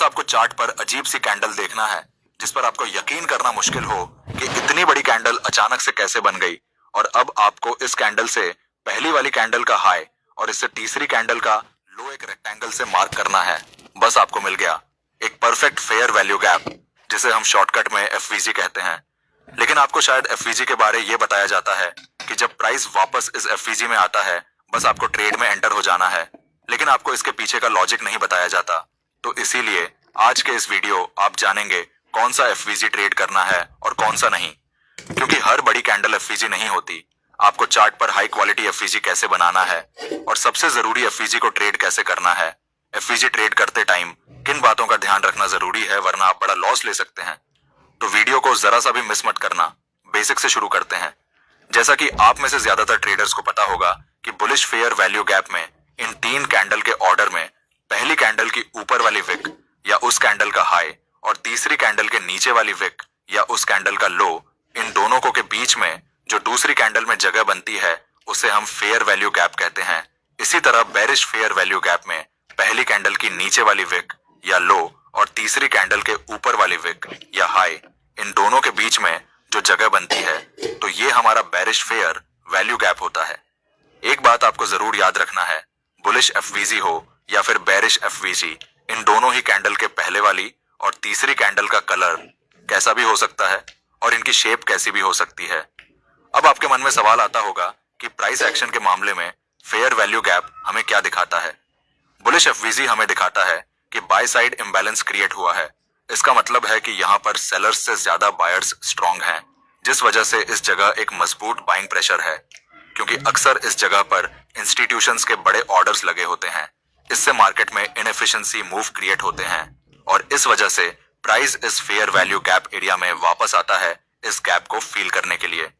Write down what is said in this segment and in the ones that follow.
बस आपको चार्ट पर अजीब सी कैंडल देखना है जिस पर आपको यकीन करना मुश्किल हो कि इतनी बड़ी कैंडल अचानक से कैसे बन गई। और अब आपको इस कैंडल से पहली वाली कैंडल का हाई और इससे तीसरी कैंडल का लो एक रेक्टेंगल से मार्क करना है। बस आपको मिल गया एक परफेक्ट फेयर वैल्यू गैप, जिसे हम शॉर्टकट में एफवीजी कहते हैं। लेकिन आपको शायद एफवीजी के बारे ये बताया जाता है कि जब प्राइस वापस इस एफवीजी में आता है बस आपको ट्रेड में एंटर हो जाना है, लेकिन आपको इसके पीछे का लॉजिक नहीं बताया जाता। तो इसीलिए आज के इस वीडियो आप जानेंगे कौन सा एफवीजी ट्रेड करना है और कौन सा नहीं, क्योंकि हर बड़ी कैंडल एफवीजी नहीं होती। आपको चार्ट पर हाई क्वालिटी एफवीजी कैसे बनाना है और सबसे जरूरी एफवीजी को ट्रेड कैसे करना है। एफवीजी ट्रेड करते टाइम किन बातों का ध्यान रखना जरूरी है, वरना आप बड़ा लॉस ले सकते हैं। तो वीडियो को जरा सा भी मिस मत करना। बेसिक से शुरू करते हैं। जैसा कि आप में से ज्यादातर ट्रेडर्स को पता होगा कि बुलिश फेयर वैल्यू गैप में इन तीन कैंडल के ऑर्डर में पहली कैंडल की ऊपर वाली विक या उस कैंडल का हाई और तीसरी कैंडल के नीचे वाली विक या उस कैंडल का लो, इन दोनों को के बीच में जो दूसरी कैंडल में जगह बनती है उसे हम फेयर वैल्यू गैप कहते हैं। इसी तरह बेरिश फेयर वैल्यू गैप में पहली कैंडल की नीचे वाली विक या लो और तीसरी कैंडल के ऊपर वाली विक या हाई, इन दोनों के बीच में जो जगह बनती है तो ये हमारा बेरिश फेयर वैल्यू गैप होता है। एक बात आपको जरूर याद रखना है, बुलिश एफवीजी हो या फिर बेरिश एफवीजी, इन दोनों ही कैंडल के पहले वाली और तीसरी कैंडल का कलर कैसा भी हो सकता है और इनकी शेप कैसी भी हो सकती है। अब आपके मन में सवाल आता होगा कि प्राइस एक्शन के मामले में फेयर वैल्यू गैप हमें क्या दिखाता है। बुलिश एफवीजी हमें दिखाता है कि बाय साइड इंबैलेंस क्रिएट हुआ है। इसका मतलब है कि यहाँ पर सेलर्स से ज्यादा बायर्स स्ट्रांग हैं, जिस वजह से इस जगह एक मजबूत बाइंग प्रेशर है, क्योंकि अक्सर इस जगह पर इंस्टीट्यूशंस के बड़े ऑर्डर्स लगे होते हैं। इससे मार्केट में इनएफिशिएंसी मूव क्रिएट होते हैं और इस वजह से प्राइस इस फेयर वैल्यू गैप एरिया में वापस आता है इस गैप को फील करने के लिए।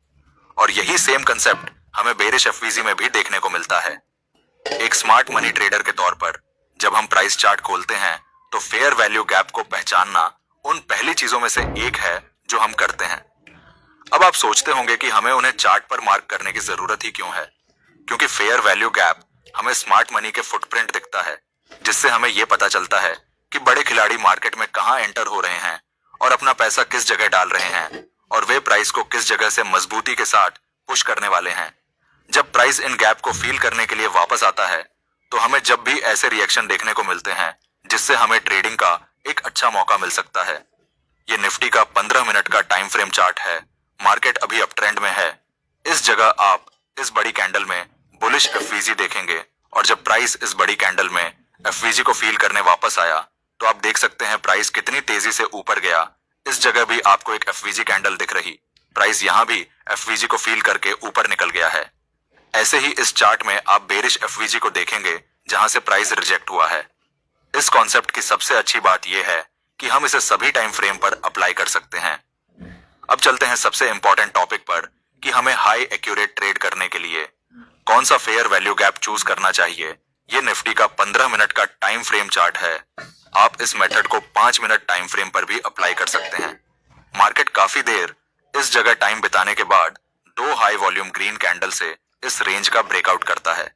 और यही सेम कंसेप्ट हमें बेरिश एफवीजी में भी देखने को मिलता है। एक स्मार्ट मनी ट्रेडर के तौर पर जब हम प्राइस चार्ट खोलते हैं तो फेयर वैल्यू गैप को पहचानना उन पहली चीजों में से एक है जो हम करते हैं। अब आप सोचते होंगे कि हमें उन्हें चार्ट पर मार्क करने की जरूरत ही क्यों है, क्योंकि फेयर वैल्यू गैप हमें स्मार्ट मनी के फुटप्रिंट दिखता है, जिससे हमें यह पता चलता है कि बड़े खिलाड़ी मार्केट में कहां एंटर हो रहे हैं और अपना पैसा किस जगह डाल रहे हैं और वे प्राइस को किस जगह से मजबूती के साथ पुश करने वाले हैं। जब प्राइस इन गैप को फील करने के लिए वापस आता है तो हमें जब भी ऐसे रिएक्शन देखने को मिलते हैं जिससे हमें ट्रेडिंग का एक अच्छा मौका मिल सकता है। ये निफ्टी का 15 मिनट का टाइम फ्रेम चार्ट है। मार्केट अभी अप ट्रेंड में है। इस जगह आप इस बड़ी कैंडल में बुलिश एफवीजी देखेंगे और जब प्राइस इस बड़ी कैंडल में एफवीजी को फील करने वापस आया तो आप देख सकते हैं प्राइस कितनी तेजी से ऊपर गया। इस जगह भी आपको एक एफवीजी कैंडल दिख रही, प्राइस यहां भी एफवीजी को फील करके ऊपर निकल गया है। ऐसे ही इस चार्ट में आप बेरिश एफवीजी को देखेंगे जहां से प्राइस रिजेक्ट हुआ है। इस कॉन्सेप्ट की सबसे अच्छी बात यह है कि हम इसे सभी टाइम फ्रेम पर अप्लाई कर सकते हैं। अब चलते हैं सबसे इंपॉर्टेंट टॉपिक पर कि हमें हाई एक्यूरेट ट्रेड करने के लिए कौन सा फेयर वैल्यू गैप चूज करना चाहिए। ये निफ्टी का 15 मिनट का टाइम फ्रेम चार्ट है। आप इस मेथड को 5 मिनट टाइम फ्रेम पर भी अप्लाई कर सकते हैं। मार्केट काफी देर इस जगह टाइम बिताने के बाद दो हाई वॉल्यूम ग्रीन कैंडल से इस रेंज का ब्रेकआउट करता है।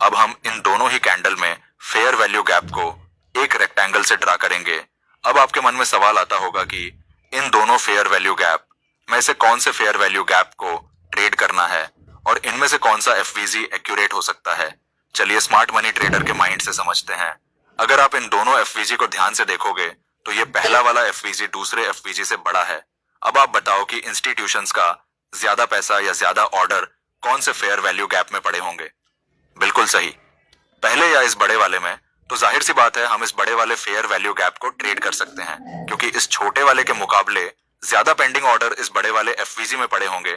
अब हम इन दोनों ही कैंडल में फेयर वैल्यू गैप को एक रेक्टेंगल से ड्रा करेंगे। अब आपके मन में सवाल आता होगा कि इन दोनों फेयर वैल्यू गैप में से कौन से फेयर वैल्यू गैप को ट्रेड करना है और इनमें से कौन सा एफवीजी एक्यूरेट हो सकता है। चलिए स्मार्ट मनी ट्रेडर के माइंड से समझते हैं। अगर आप इन दोनों एफवीजी को ध्यान से देखोगे तो ये पहला वाला एफवीजी दूसरे एफवीजी से बड़ा है। अब आप बताओ कि इंस्टीट्यूशंस का ज्यादा पैसा या ज्यादा ऑर्डर कौन से फेयर वैल्यू गैप में पड़े होंगे। बिल्कुल सही, पहले या इस बड़े वाले में। तो जाहिर सी बात है हम इस बड़े वाले फेयर वैल्यू गैप को ट्रेड कर सकते हैं, क्योंकि इस छोटे वाले के मुकाबले ज्यादा पेंडिंग ऑर्डर इस बड़े वाले एफवीजी में पड़े होंगे